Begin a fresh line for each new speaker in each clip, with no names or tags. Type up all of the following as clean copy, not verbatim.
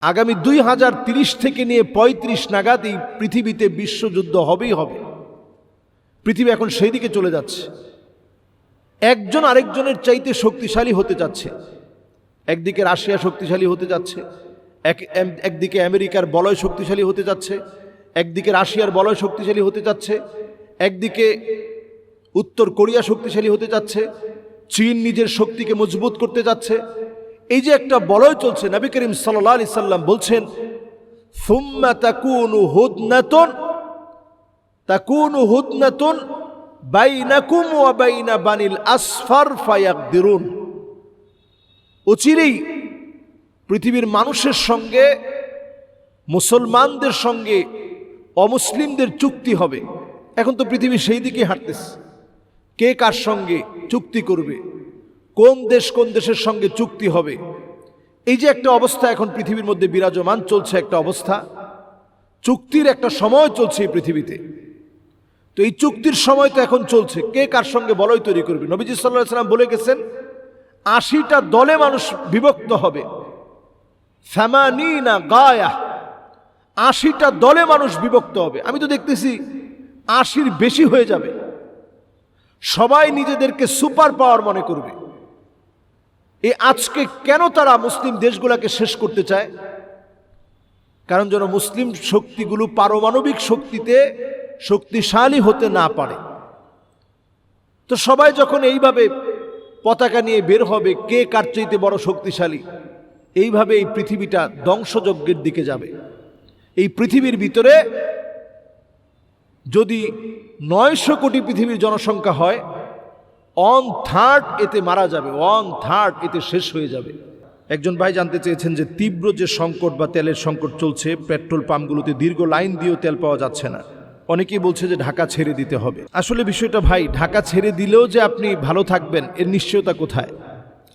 আগামী 2030 থেকে নিয়ে 35 নাগাদ এই পৃথিবীতে বিশ্বযুদ্ধ হবেই হবে। পৃথিবী এখন সেই দিকে চলে যাচ্ছে। একজন আরেকজনের চাইতে শক্তিশালী হতে যাচ্ছে। একদিকে রাশিয়া শক্তিশালী হতে যাচ্ছে, একদিকে আমেরিকার বলয় শক্তিশালী হতে যাচ্ছে, একদিকে রাশিয়ার বলয় শক্তিশালী হতে যাচ্ছে, একদিকে উত্তর কোরিয়া শক্তিশালী হতে যাচ্ছে, চীন নিজের শক্তিকে মজবুত করতে যাচ্ছে। এই যে একটা বলয় চলছে, নবী করিম সাল্লাল্লাহু আলাইহি সাল্লাম বলছেন সুম্মা তাকুনু হুদনাতুন বাইনাকুম ওয়া বাইনা বানিল আসফার ফায়াকদিরুন। অচিরেই পৃথিবীর মানুষের সঙ্গে, মুসলমানদের সঙ্গে অমুসলিমদের চুক্তি হবে। এখন তো পৃথিবী সেই দিকে হাঁটতেছে। কে কার সঙ্গে চুক্তি করবে, কোন দেশ কোন দেশের সঙ্গে চুক্তি হবে, এই যে একটা অবস্থা এখন পৃথিবীর মধ্যে বিরাজমান চলছে, একটা অবস্থা, চুক্তির একটা সময় চলছে এই পৃথিবীতে। তো এই চুক্তির সময় তো এখন চলছে, কে কার সঙ্গে বলয় তৈরি করবে। নবীজি সাল্লাল্লাহু আলাইহি সাল্লাম বলে গেছেন 80টা দলে মানুষ বিভক্ত হবে। 80টা দলে মানুষ বিভক্ত হবে। আমি তো দেখতেছি 80-র বেশি হয়ে যাবে। সবাই নিজেদেরকে সুপার পাওয়ার মনে করবে। এই আজকে কেন তারা মুসলিম দেশগুলোকে শেষ করতে চায়? কারণ যেন মুসলিম শক্তিগুলো পারমাণবিক শক্তিতে শক্তিশালী হতে না পারে। তো সবাই যখন এইভাবে পতাকা নিয়ে বের হবে, কে কার চাইতে বড় শক্তিশালী, এইভাবে এই পৃথিবীটা ধ্বংসযজ্ঞের দিকে যাবে। এই পৃথিবীর ভিতরে যদি 900 কোটি পৃথিবীর জনসংখ্যা হয়, 1/3 এতে মারা যাবে, 1/3 এতে শেষ হয়ে যাবে। একজন ভাই জানতে চেয়েছেন যে তীব্র যে সংকট বা তেলের সংকট চলছে, পেট্রোল পাম্পগুলোতে দীর্ঘ লাইন দিয়েও তেল পাওয়া যাচ্ছে না। অনেকেই বলছে যে ঢাকা ছেড়ে দিতে হবে। আসলে বিষয়টা ভাই, ঢাকা ছেড়ে দিলেও যে আপনি ভালো থাকবেন এর নিশ্চয়তা কোথায়?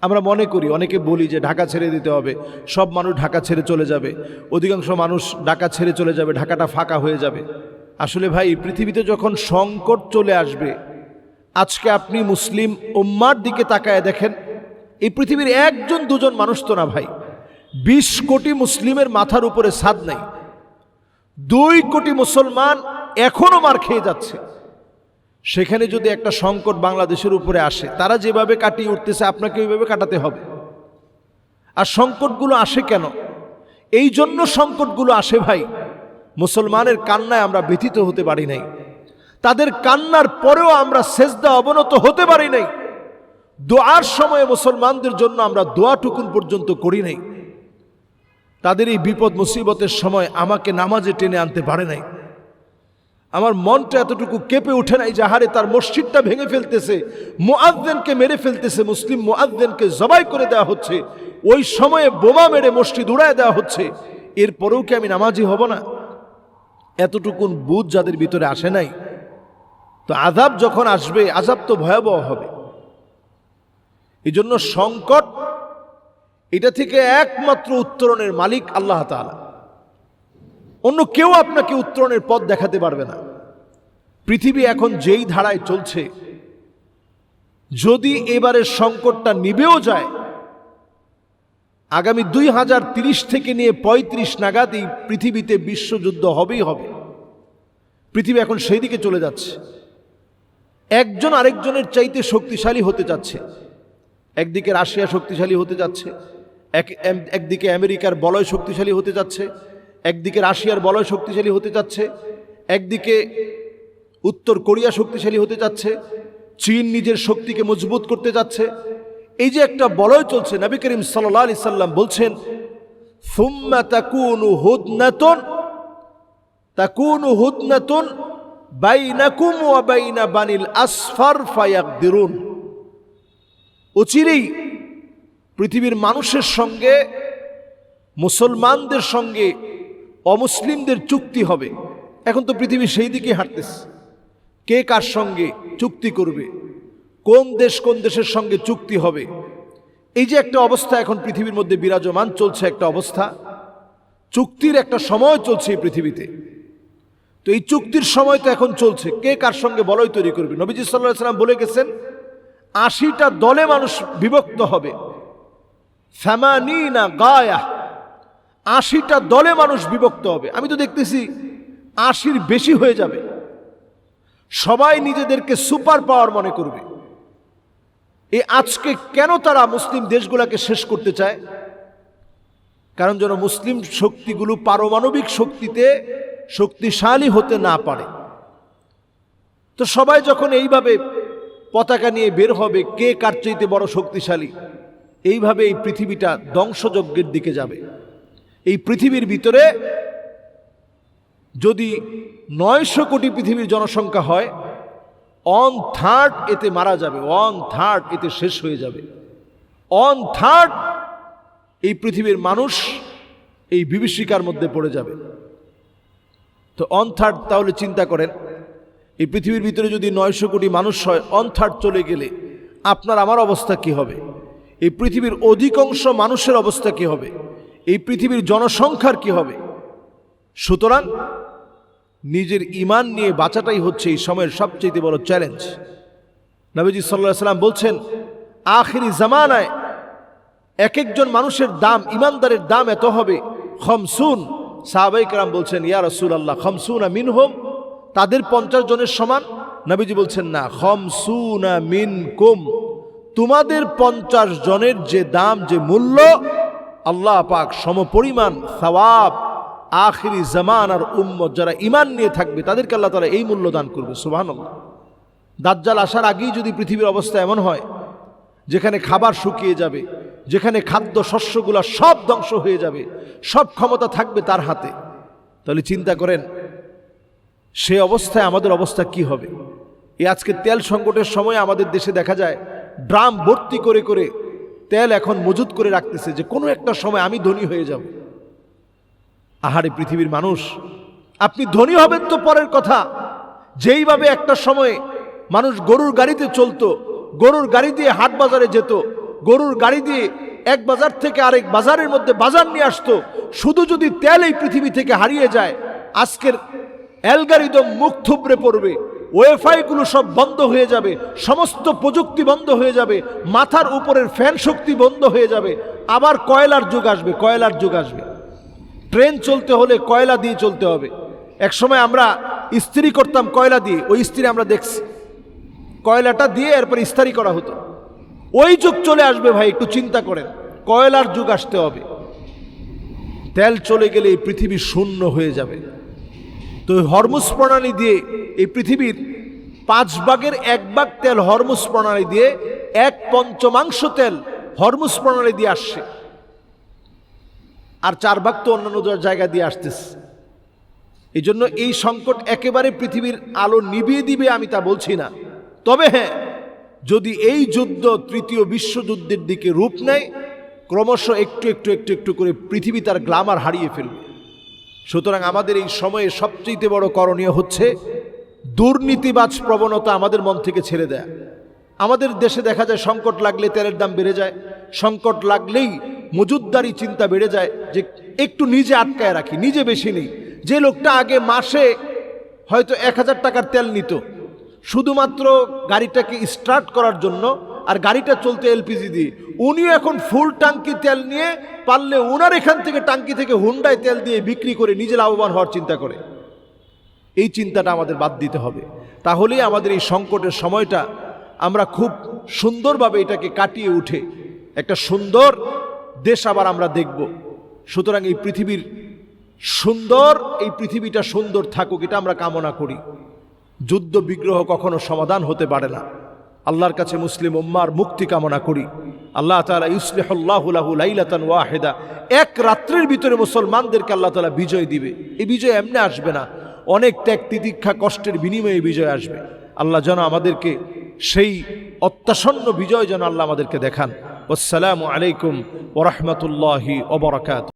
আমরা মনে করি, অনেকে বলি যে ঢাকা ছেড়ে দিতে হবে, সব মানুষ ঢাকা ছেড়ে চলে যাবে, অধিকাংশ মানুষ ঢাকা ছেড়ে চলে যাবে, ঢাকাটা ফাঁকা হয়ে যাবে। আসলে ভাই, পৃথিবীতে যখন সংকট চলে আসবে, আজকে আপনি মুসলিম উম্মার দিকে তাকায় দেখেন, এই পৃথিবীর 1-2 মানুষ তো না ভাই, 20 কোটি মুসলিমের মাথার উপরে ছাদ নাই। 2 কোটি মুসলমান এখনো মার খেয়ে যাচ্ছে। সেখানে যদি একটা সংকট বাংলাদেশের উপরে আসে, তারা যেভাবে কাটিয়ে উঠতেছে আপনাকে ওইভাবে কাটাতে হবে। আর সংকটগুলো আসে কেন? এই জন্য সংকটগুলো আসে ভাই, মুসলমানের কান্নায় আমরা ব্যথিত হতে পারি নাই, তাদের কান্নার পরেও আমরা সেজদা অবনত হতে পারি নাই, দোয়ার সময়ে মুসলমানদের জন্য আমরা দোয়াটুকুন পর্যন্ত করি নাই, তাদের এই বিপদ মুসিবতের সময় আমাকে নামাজে টেনে আনতে পারে নাই। আমার মনটা এতটুকু কেঁপে ওঠে নাই যে হারে তার মসজিদটা ভেঙে ফেলতেছে, মুআজ্জিনকে মেরে ফেলতেছে, মুসলিম মুআজ্জিনকে জবাই করে দেওয়া হচ্ছে, ওই সময়ে বোমা মেরে মসজিদ উড়ায় দেওয়া হচ্ছে, এরপরেও কি আমি নামাজি হব না? এতটুকুন বুঝ যাদের ভিতরে আসে নাই, তো আযাব যখন আসবে, আযাব তো ভয়াবহ হবে। এই জন্য সংকট, এটা থেকে একমাত্র উত্তরণের মালিক আল্লাহ তাআলা। অন্য কেউ আপনাকে উত্তরণের পথ দেখাতে পারবে না। পৃথিবী এখন যেই ধারায় চলছে, যদি এবারের সংকটটা নিবেও যায়, আগামী 2030 থেকে নিয়ে 35 নাগাদ এই পৃথিবীতে বিশ্বযুদ্ধ হবেই হবে। পৃথিবী এখন সেই দিকে চলে যাচ্ছে। একজন আরেকজনের চাইতে শক্তিশালী হতে যাচ্ছে। একদিকে রাশিয়া শক্তিশালী হতে যাচ্ছে, একদিকে আমেরিকার বলয় শক্তিশালী হতে যাচ্ছে, একদিকে রাশিয়ার বলয় শক্তিশালী হতে যাচ্ছে, একদিকে উত্তর কোরিয়া শক্তিশালী হতে যাচ্ছে, চীন নিজের শক্তিকে মজবুত করতে যাচ্ছে। এই যে একটা বলয় চলছে, নবী করিম সাল্লাল্লাহু আলাইহি সাল্লাম বলছেন সুম্মা তাকুনু হুদনাতুন বাইনাকুম ওয়া বাইনা বানিল আসফার ফায়াকদিরুন। অচিরেই পৃথিবীর মানুষের সঙ্গে, মুসলমানদের সঙ্গে অমুসলিমদের চুক্তি হবে। এখন তো পৃথিবী সেই দিকে হাঁটতেছে। কে কার সঙ্গে চুক্তি করবে, কোন দেশ কোন দেশের সঙ্গে চুক্তি হবে, এই যে একটা অবস্থা এখন পৃথিবীর মধ্যে বিরাজমান চলছে, একটা অবস্থা, চুক্তির একটা সময় চলছে এই পৃথিবীতে। তো এই চুক্তির সময় তো এখন চলছে, কে কার সঙ্গে বলয় তৈরি করবে। নবীজি সাল্লাল্লাহু আলাইহি সাল্লাম বলে গেছেন 80টা দলে মানুষ বিভক্ত হবে। 80টা দলে মানুষ বিভক্ত হবে। আমি তো দেখতেছি 80-র বেশি হয়ে যাবে। সবাই নিজেদেরকে সুপার পাওয়ার মনে করবে। আজকে কেন তারা মুসলিম দেশগুলোকে শেষ করতে চায়? কারণ যেন মুসলিম শক্তিগুলো পারমাণবিক শক্তিতে শক্তিশালী হতে না পারে। তো সবাই যখন এইভাবে পতাকা নিয়ে বের হবে, কে কার চাইতে বড় শক্তিশালী, এইভাবে এই পৃথিবীটা ধ্বংসযজ্ঞের দিকে যাবে। এই পৃথিবীর ভিতরে যদি 900 কোটি পৃথিবীর জনসংখ্যা হয়, 1/3 এতে মারা যাবে, 1/3 এতে শেষ হয়ে যাবে। 1/3 এই পৃথিবীর মানুষ এই বিভীষিকার মধ্যে পড়ে যাবে। তো 1/3 তাহলে চিন্তা করেন, এই পৃথিবীর ভিতরে যদি 900 কোটি মানুষ হয়, 1/3 চলে গেলে আপনার আমার অবস্থা কি হবে? এই পৃথিবীর অধিকাংশ মানুষের অবস্থা কি হবে? এই পৃথিবীর জনসংখ্যার কি হবে? সুতরাং নিজের ঈমান নিয়ে বাঁচাটাই হচ্ছে এই সময়ের সবচেয়ে বড় চ্যালেঞ্জ। নবীজি সাল্লাল্লাহু আলাইহি ওয়াসাল্লাম বলছেন, আখিরি জামানায় এক একজন মানুষের দাম, ঈমানদারের দাম এত হবে, 50। সাহাবায়ে কেরাম বলছেন, ইয়া রাসূলুল্লাহ, 50 মিনহুম, তাদের 50 জনের সমান? নবীজি বলছেন, না, 50 মিনকুম, তোমাদের 50 জনের যে দাম, যে মূল্য, আল্লাহ পাক সমপরিমাণ সওয়াব আখিরি জামানার উম্মত যারা ঈমান নিয়ে থাকবে তাদেরকে আল্লাহ তাআলা এই মূল্য দান করবে। সুবহানাল্লাহ। দাজ্জাল আসার আগেই যদি পৃথিবীর অবস্থা এমন হয় যেখানে খাবার শুকিয়ে যাবে, যেখানে খাদ্য শস্যগুলো সব ধ্বংস হয়ে যাবে, সব ক্ষমতা থাকবে তার হাতে, তাহলে চিন্তা করেন সে অবস্থায় আমাদের অবস্থা কি হবে। এই আজকে তেল সংকটের সময় আমাদের দেশে দেখা যায় ড্রাম ভর্তি করে করে তেল এখন মজুত করে রাখতেছে, যে কোনো একটা সময় আমি ধনী হয়ে যাব। আহারে পৃথিবীর মানুষ, আপনি ধনী হবেন তো পরের কথা, যেইভাবে একটা সময়ে মানুষ গরুর গাড়িতে চলতো, গরুর গাড়ি দিয়ে হাট বাজারে যেত, গরুর গাড়ি দিয়ে এক বাজার থেকে আরেক বাজারের মধ্যে বাজার নিয়ে আসতো, শুধু যদি তেল এই পৃথিবী থেকে হারিয়ে যায়, আজকের অ্যালগরিদম মুখ থুবড়ে পড়বে, ওয়াইফাইগুলো সব বন্ধ হয়ে যাবে, সমস্ত প্রযুক্তি বন্ধ হয়ে যাবে, মাথার উপরের ফ্যান শক্তি বন্ধ হয়ে যাবে, আবার কয়লার যুগ আসবে, কয়লার যুগ আসবে। ট্রেন চলতে হলে কয়লা দিয়ে চলতে হবে। এক সময় আমরা ইস্ত্রি করতাম কয়লা দিয়ে, ওই ইস্ত্রি আমরা দেখছি, কয়লাটা দিয়ে এরপর ইস্তারি করা হতো। ওই যুগ চলে আসবে ভাই, একটু চিন্তা করেন, কয়লার যুগ আসতে হবে। তেল চলে গেলে এই পৃথিবী শূন্য হয়ে যাবে। তো হরমুজ প্রণালী দিয়ে এই পৃথিবীর 5 ভাগের 1 ভাগ তেল হরমুজ প্রণালী দিয়ে, 1/5 তেল হরমুজ প্রণালী দিয়ে আসছে, আর 4 ভাগ তো অন্যান্য জায়গা দিয়ে আসতেছে। এই জন্য এই সংকট একেবারে পৃথিবীর আলো নিভিয়ে দিবে আমি তা বলছি না, তবে হ্যাঁ, যদি এই যুদ্ধ তৃতীয় বিশ্বযুদ্ধের দিকে রূপ নেয়, ক্রমশ একটু একটু একটু একটু করে পৃথিবী তার গ্ল্যামার হারিয়ে ফেলবে। সুতরাং আমাদের এই সময়ে সবচেয়ে বড় করণীয় হচ্ছে দুর্নীতিবাজ প্রবণতা আমাদের মন থেকে ছেড়ে দেয়া। আমাদের দেশে দেখা যায় সংকট লাগলে তেলের দাম বেড়ে যায়, সংকট লাগলেই মজুদদারি চিন্তা বেড়ে যায়, যে একটু নিজে আটকায় রাখি, নিজে বেশি নেই। যে লোকটা আগে মাসে হয়তো 1000 টাকার তেল নিত শুধুমাত্র গাড়িটাকে স্টার্ট করার জন্য, আর গাড়িটা চলতে এলপিজি দিয়ে, উনিও এখন ফুল ট্যাঙ্কি তেল নিয়ে পারলে ওনার এখান থেকে ট্যাঙ্কি থেকে হুন্ডায় তেল দিয়ে বিক্রি করে নিজে লাভবান হওয়ার চিন্তা করে। এই চিন্তাটা আমাদের বাদ দিতে হবে, তাহলেই আমাদের এই সংকটের সময়টা আমরা খুব সুন্দরভাবে এটাকে কাটিয়ে উঠে একটা সুন্দর দেশ আবার আমরা দেখব। সুতরাং এই পৃথিবীর এই পৃথিবীটা সুন্দর থাকুক, এটা আমরা কামনা করি। যুদ্ধ বিগ্রহ কখনো সমাধান হতে পারে না। আল্লাহর কাছে মুসলিম উম্মার মুক্তি কামনা করি। আল্লাহ তাআলা ইউসলিহুল্লাহু লাহু লাইলাতান ওয়াহিদা, এক রাত্রির ভিতরে মুসলমানদেরকে আল্লাহ তাআলা বিজয় দিবে। এই বিজয় এমনি আসবে না, অনেক ত্যাগ তিতিক্ষা কষ্টের বিনিময়ে বিজয় আসবে। আল্লাহ যেন আমাদেরকে সেই অত্যাসন্ন বিজয় যেন আল্লাহ আমাদেরকে দেখান। আসসালামু আলাইকুম ওয়া রাহমাতুল্লাহি ওয়া বারাকাতুহু।